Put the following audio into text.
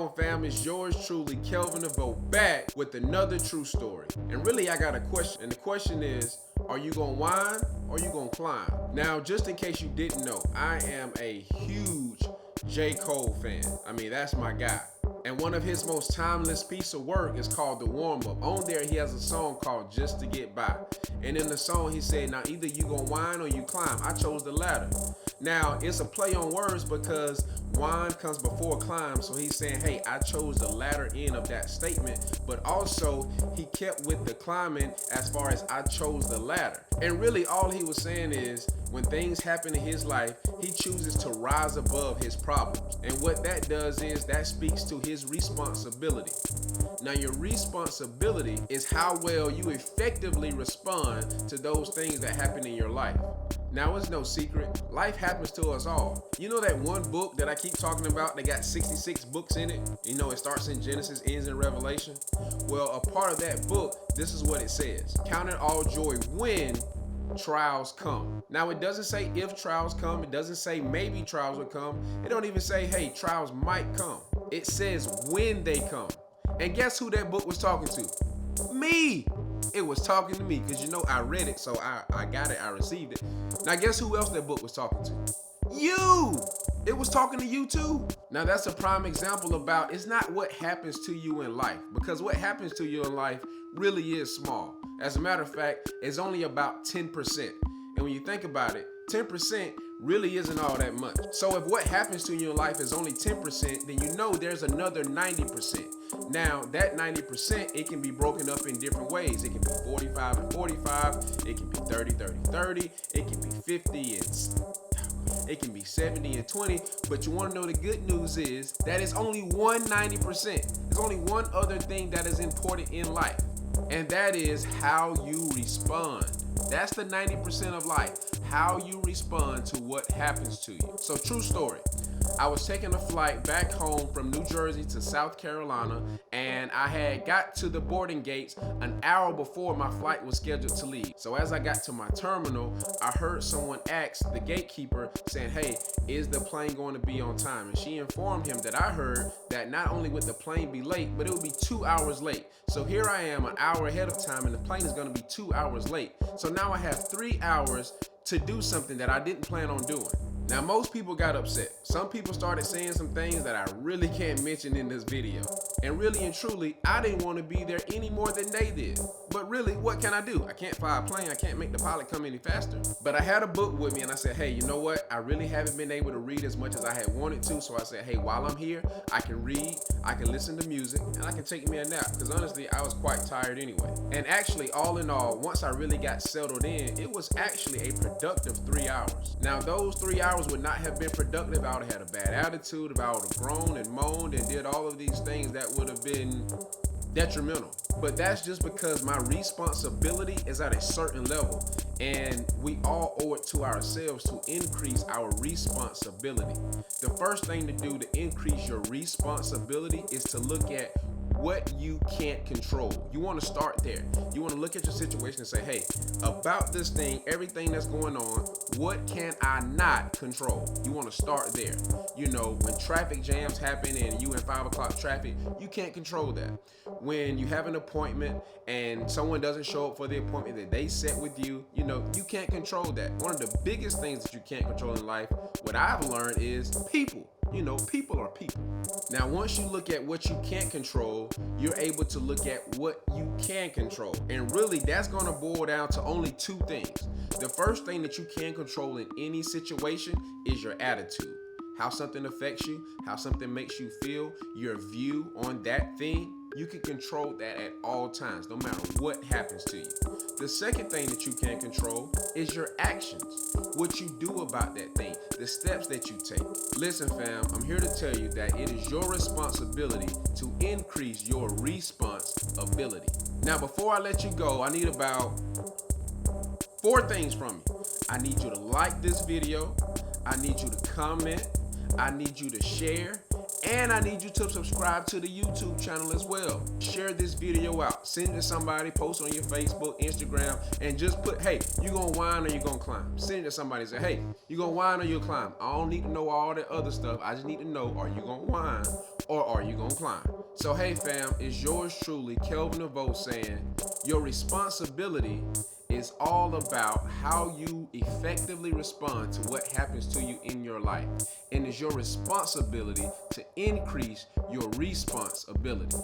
on, fam? It's yours truly, Kelvin Deveaux, back with another true story. And really, I got a question. And the question is, are you gonna whine or you gonna climb? Now, just in case you didn't know, I am a huge J.Cole fan. I mean, that's my guy. And one of his most timeless piece of work is called The Warm Up. On there, he has a song called Just to Get By. And in the song, he said, now either you gonna whine or you climb. I chose the latter. Now, it's a play on words because whine comes before climb. So he's saying, hey, I chose the latter end of that statement. But also, he kept with the climbing as far as I chose the ladder. And really, all he was saying is, when things happen in his life, he chooses to rise above his problems. And what that does is that speaks to his responsibility. Now, your responsibility is how well you effectively respond to those things that happen in your life. Now, it's no secret. Life happens to us all. You know that one book that I keep talking about that got 66 books in it? You know, it starts in Genesis, ends in Revelation. Well, a part of that book, this is what it says. Count it all joy when trials come. Now, it doesn't say if trials come. It doesn't say maybe trials will come. It don't even say, hey, trials might come. It says when they come. And guess who that book was talking to? Me. It was talking to me because, you know, I read it, so I got it, I received it. Now, guess who else that book was talking to? You. It was talking to you too. Now, that's a prime example about it's not what happens to you in life, because what happens to you in life really is small. As a matter of fact, it's only about 10%. And when you think about it, 10% really isn't all that much. So if what happens to you in life is only 10%, then you know there's another 90%. Now, that 90%, it can be broken up in different ways. It can be 45 and 45. It can be 30, 30, 30. It can be 50 and it can be 70 and 20, but you want to know the good news is that it's only one 90%. There's only one other thing that is important in life, and that is how you respond. That's the 90% of life, how you respond to what happens to you. So, true story. I was taking a flight back home from New Jersey to South Carolina, and I had got to the boarding gates an hour before my flight was scheduled to leave. So as I got to my terminal, I heard someone ask the gatekeeper saying, hey, is the plane going to be on time? And she informed him that I heard that not only would the plane be late, but it would be 2 hours late. So here I am an hour ahead of time, and the plane is going to be 2 hours late. So now I have 3 hours to do something that I didn't plan on doing. Now, most people got upset. Some people started saying some things that I really can't mention in this video. And really and truly, I didn't want to be there any more than they did. But really, what can I do? I can't fly a plane. I can't make the pilot come any faster. But I had a book with me, and I said, hey, you know what? I really haven't been able to read as much as I had wanted to. So I said, hey, while I'm here, I can read, I can listen to music, and I can take me a nap. Because honestly, I was quite tired anyway. And actually, all in all, once I really got settled in, it was actually a productive 3 hours. Now, those 3 hours would not have been productive. I would have had a bad attitude. If I would have groaned and moaned and did all of these things, that would have been detrimental. But that's just because my responsibility is at a certain level, and we all owe it to ourselves to increase our responsibility. The first thing to do to increase your responsibility is to look at what you can't control. You want to start there. You want to look at your situation and say, hey, about this thing, everything that's going on, what can I not control? You want to start there. You know, when traffic jams happen and you in 5 o'clock traffic, you can't control that. When you have an appointment and someone doesn't show up for the appointment that they set with you, you know, you can't control that. One of the biggest things that you can't control in life, what I've learned, is people. You know, people are people. Now, once you look at what you can't control, you're able to look at what you can control. And really, that's going to boil down to only 2 things. The first thing that you can control in any situation is your attitude. How something affects you, how something makes you feel, your view on that thing. You can control that at all times, no matter what happens to you. The second thing that you can control is your actions, what you do about that thing, the steps that you take. Listen, fam, I'm here to tell you that it is your responsibility to increase your responsibility. Now, before I let you go, I need about 4 things from you. I need you to like this video. I need you to comment. I need you to share. And I need you to subscribe to the YouTube channel as well. Share this video out. Send it to somebody, post on your Facebook, Instagram, and just put, hey, you gonna whine or you gonna climb? Send it to somebody and say, hey, you gonna whine or you climb? I don't need to know all that other stuff. I just need to know, are you gonna whine or are you gonna climb? So hey fam, it's yours truly, Kelvin Deveaux, saying your responsibility is all about how you effectively respond to what happens to you in your life. And it's your responsibility to increase your responsibility.